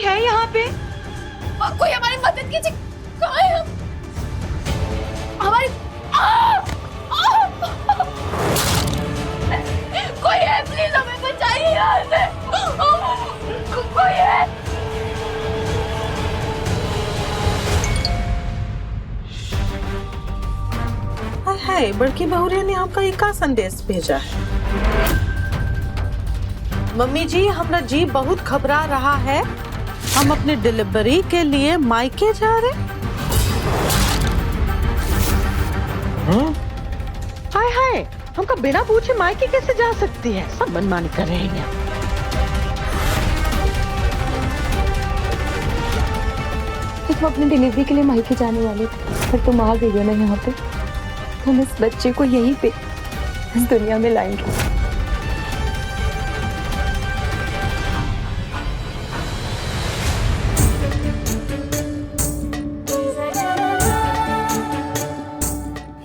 है यहाँ पे? कोई हमारी मदद कीजिए। कहाँ है हम? हमारी कोई है, प्लीज हमें बचाइए यहाँ से। कोई है? हाय हाय, बड़की बहुरिया ने आपका एक का संदेश भेजा है। मम्मी जी, हमारा जी बहुत घबरा रहा है। हम अपनी डिलीवरी के लिए मायके जा रहे। हाय हाय, हमका बिना पूछे मायके कैसे जा सकती है? सब मनमानी कर रहे हैं। तुम अपनी डिलीवरी के लिए मायके जाने वाले थे, पर तुम आ गई हो ना यहाँ पे। हम इस बच्चे को यहीं पे इस दुनिया में लाएंगे।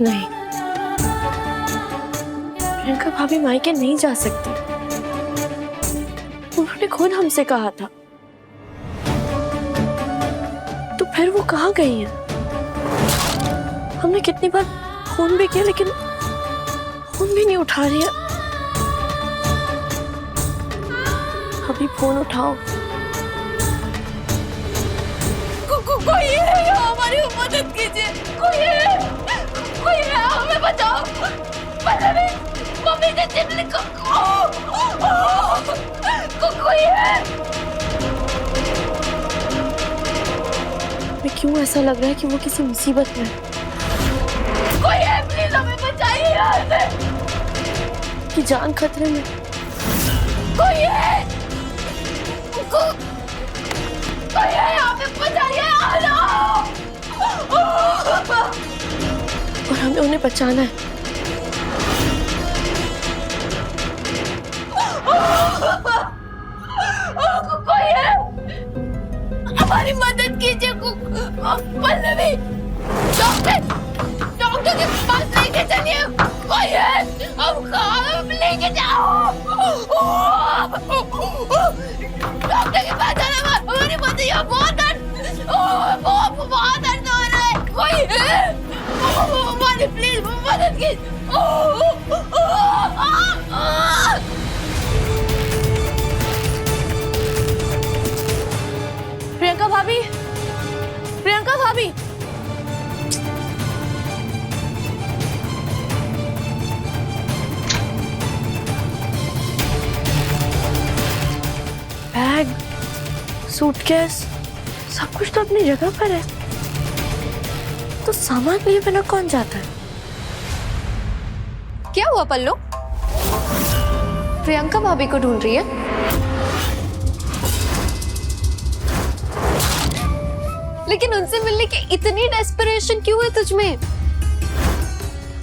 नहीं, प्रियंका भाभी मायके नहीं जा सकती। उन्होंने खुद हमसे कहा था। तो फिर वो कहाँ गई हैं? हमने कितनी बार फोन भी किया, लेकिन फोन भी नहीं उठा रही है। अभी फोन उठाओ। कोई है यहाँ, हमारी मदद कीजिए। कोई है, हमें बचाओ। मम्मी ने चिमली को कोई है। मैं क्यों ऐसा लग रहा है कि वो किसी मुसीबत में है। कोई है, प्लीज हमें बचाइए यहाँ से। कि जान खतरे में। कोई है, कोई है, हमें बचाइए। और हमें उन्हें बचाना है। कोई है, हमारी मदद कीजिए। पल्लवी, डॉक्टर के पास लेके चलिए। कोई है, हम लेके जाओ। डॉक्टर के पास जाना, हमारी मदद। यहाँ बहुत दर्द हो रहा है। कोई है, हमारी प्लीज मदद कीजिए। प्रियंका भाभी, प्रियंका भाभी। बैग, सूटकेस, सब कुछ तो अपनी जगह पर है। तो सामान लिए बिना कौन जाता है? क्या हुआ पल्लू? प्रियंका भाभी को ढूंढ रही है? लेकिन उनसे मिलने की इतनी डेस्परेशन क्यों है तुझमें?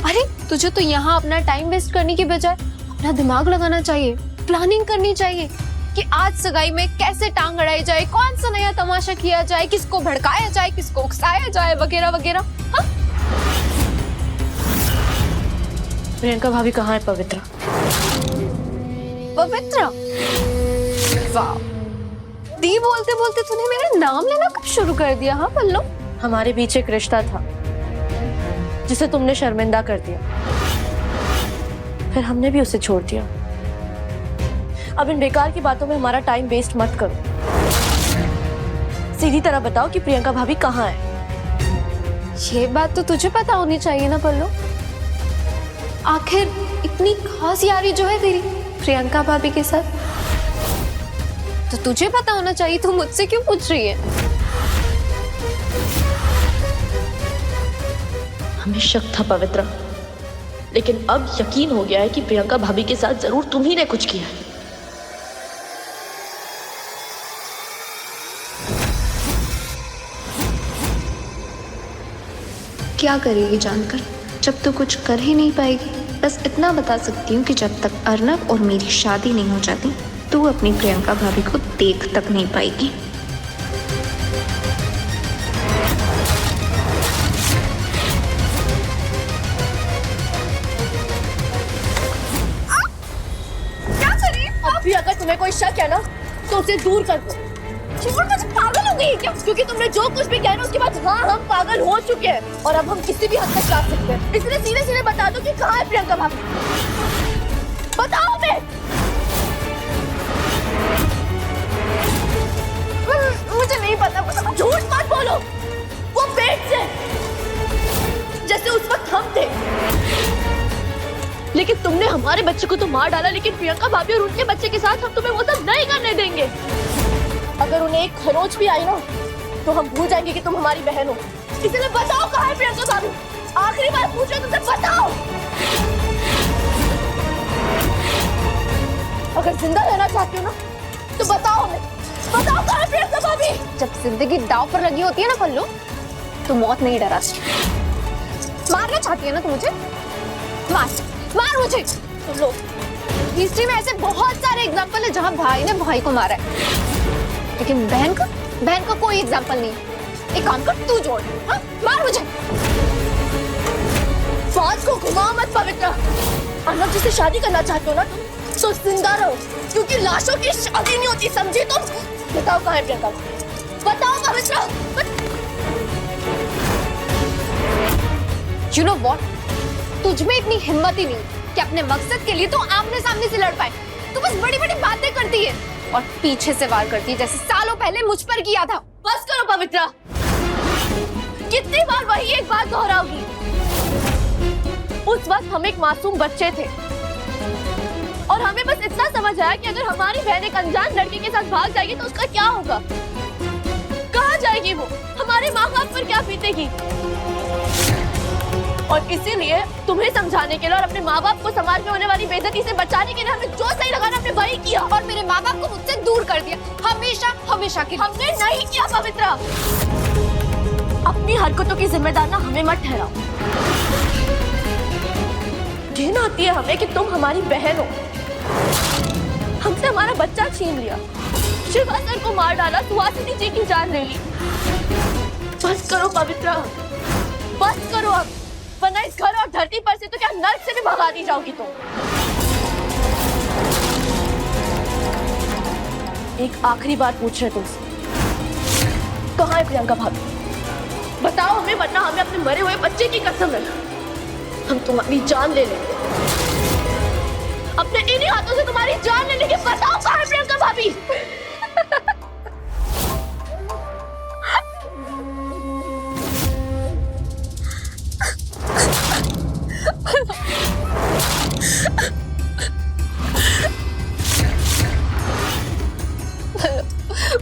अरे तुझे तो यहाँ अपना टाइम वेस्ट करने की बजाय अपना दिमाग लगाना चाहिए, प्लानिंग करनी चाहिए कि आज सगाई में कैसे टांग अड़ाई जाए, कौन सा नया तमाशा किया जाए, किसको भड़काया जाए, किसको उकसाया जाए, वगैरह वगैरह। हाँ? प्रियंका भाभी कहाँ है? पवित्रा, पवित्रा, वाह, दी बोलते बोलते तूने मेरा नाम लेना कब शुरू कर दिया? हाँ पल्लू, हमारे बीच एक रिश्ता था जिसे तुमने शर्मिंदा कर दिया, फिर हमने भी उसे छोड़ दिया। अब इन बेकार की बातों में हमारा टाइम वेस्ट मत करो। सीधी तरह बताओ कि प्रियंका भाभी कहाँ है? ये बात तो तुझे पता होनी चाहिए ना पल्लू। आखिर इतनी खास यारी जो है तेरी प्रियंका भाभी के साथ, तो तुझे पता होना चाहिए। तू मुझसे क्यों पूछ रही है? हमें शक था पवित्रा, लेकिन अब यकीन हो गया है कि प्रियंका भाभी के साथ जरूर तुम ही ने कुछ किया है। क्या करेगी जानकर, जब तो कुछ कर ही नहीं पाएगी। बस इतना बता सकती हूँ कि जब तक अर्नब और मेरी शादी नहीं हो जाती, तू अपनी प्रियंका भाभी को देख तक नहीं पाएगी। क्या करें? अब भी अगर तुम्हें कोई शक है ना, तो उसे दूर कर दो। छोड़, मुझे पागल हो गई है क्या? क्योंकि तुमने जो कुछ भी कहना उसके बाद हाँ हम पागल हो चुके हैं और अब हम किसी भी हद तक जा सकते हैं। इसलिए सीधे सीधे बता दो कि कहाँ है प्रियंका भाभी? बताओ मैं। मुझे नहीं पता, मुझे झूठ मत बोलो। वो पेट से जैसे उस वक्त हम थे। लेकिन तुमने हमारे बच्चे को तो मार डाला, लेकिन प्रियंका भाभी और उनके बच्चे के साथ हम तुम्हें वो सब नहीं करने देंगे। अगर उन्हें एक खरोच भी आई ना तो हम भूल जाएंगे कि तुम हमारी बहन हो। इसलिए बताओ कहाँ है प्रियंका भाभी? आखिरी बार पूछ रहे तुमसे, बताओ। अगर जिंदा रहना चाहती हो ना तो बताओ हमें, बताओ कहाँ है प्रियंका भाभी? जब जिंदगी दांव पर लगी होती है ना पल्लू, तो मौत नहीं डराती। मारना चाहती है ना तू मुझे? मार, मार मुझे। सुन लो, हिस्ट्री में ऐसे बहुत सारे एग्जाम्पल है जहाँ भाई ने भाई को मारा है, लेकिन बहन का कोई एग्जाम्पल नहीं। एक काम कर, तू जोड़। हाँ, मार मुझे। बात को घुमाओ मत पवित्रा। अर्नब जिससे शादी करना चाहते हो ना तुम, तो जिंदा रहो, क्योंकि लाशों की शादी नहीं होती, समझी तुम? बताओ कहाँ है प्रियंका? बताओ पवित्रा। You know what? तुझ में इतनी हिम्मत ही नहीं कि अपने मकसद के लिए तो आमने सामने से लड़ पाए। तू बस बड़ी बड़ी बातें करती है और पीछे से वार करती है, जैसे सालों पहले मुझ पर किया था। बस करो पवित्रा, कितनी बार वही एक बात दोहराओगी? उस वक्त हम एक मासूम बच्चे थे और हमें बस इतना समझ आया कि अगर हमारी बहन एक अनजान लड़के के साथ भाग जाएगी तो उसका क्या होगा, कहाँ जाएगी वो, हमारे माँ बाप पर क्या बीतेगी। और इसीलिए तुम्हें समझाने के लिए और अपने माँ बाप को समाज में होने वाली बेइज्जती से बचाने के लिए हमने जो सही लगा ना हमने वही किया, और मेरे माँ बाप को मुझसे दूर कर दिया, हमेशा हमेशा के। हमने नहीं किया पवित्रा। अपनी हरकतों की जिम्मेदार ना हमें मत ठहराओ। घिन आती है हमें कि तुम हमारी बहन हो, हमसे हमारा बच्चा छीन लिया, शिवा सर को मार डाला, सुहासिनी जी की जान ले ली। बस करो पवित्रा, बस करो अब, वरना इस घर और धरती पर से तो क्या नर्क से भी भगा दी जाओगी तुम। एक आखिरी बार पूछ रहे तुमसे, कहाँ है प्रियंका भाभी? बताओ हमें, वरना हमें अपने मरे हुए बच्चे की कसम है, हम तुम्हारी जान ले लेंगे, अपने इन्हीं हाथों से तुम्हारी जान ले लेंगे। बताओ कहाँ है प्रियंका भाभी?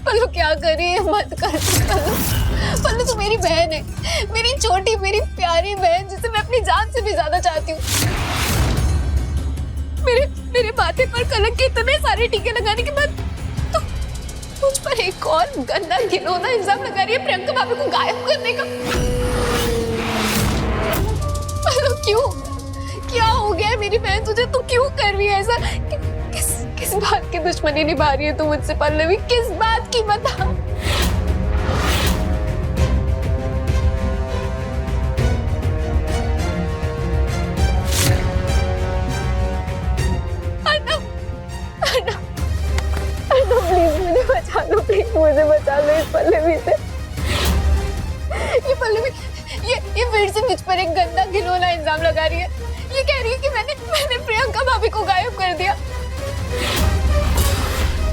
पल्लू क्या करी है, मत कर पल्लू। पल्लू तू मेरी बहन है, मेरी छोटी मेरी प्यारी बहन, जिसे मैं अपनी जान से भी ज्यादा चाहती हूँ। मेरे माथे पर कलंक के इतने सारे टीके लगाने के बाद तो मुझ पर एक और गंदा घिनौना इल्जाम लगा रही है प्रियंका भाभी को गायब करने का। पल्लू क्यों, क्या हो गया है मेरी बहन तुझे? तू क्यों कर रही है ऐसा? किस बात की दुश्मनी निभा रही है तू मुझसे पल्लवी? किस बात की, बता। प्लीज मुझे बचा लो इस पल्लवी से। ये पल्लवी ये फिर से मुझ पर एक गंदा घिनौना इल्जाम लगा रही है। ये कह रही है कि मैंने प्रियंका भाभी